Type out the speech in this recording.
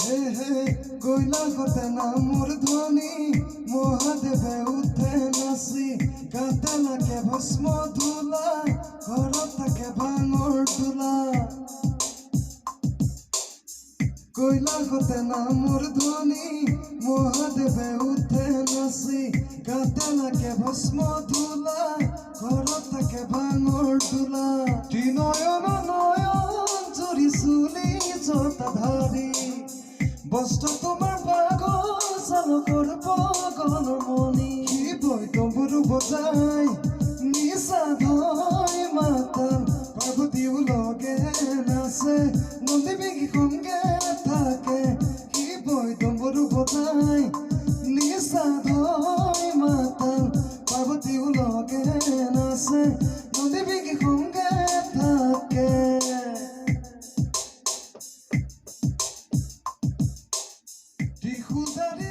হে হে কৈলাসতে নামৰ ধ্বনি মহাদেৱে উঠে নাচি গাতে লাগে ভস্ম ধূলা ঘৰত থাকে ভাঙৰ তোলা কৈলাসতে নামৰ ধ্বনি মহাদেৱে উঠে নাচি গাতে লাগে ভস্ম ধূলা ঘৰত থাকে ভাঙৰ তোলা ত্ৰিনয়ন নয়ন জুৰি চুলি জটাধাৰী বস্ত্ৰ তোমাৰ পাগল চালকৰ পগলৰ মণি শিৱই ডম্বৰু বজাই নিচা ধয় মাতাল পাৰ্বতীও লগে নাচে নন্দী সংগে থাকে শিৱই ডম্বৰু বজাই নিচা ধয় মাতাল পাৰ্বতীও লগে নাচে নন্দী সংগে থাকে ত্ৰিশূলধাৰী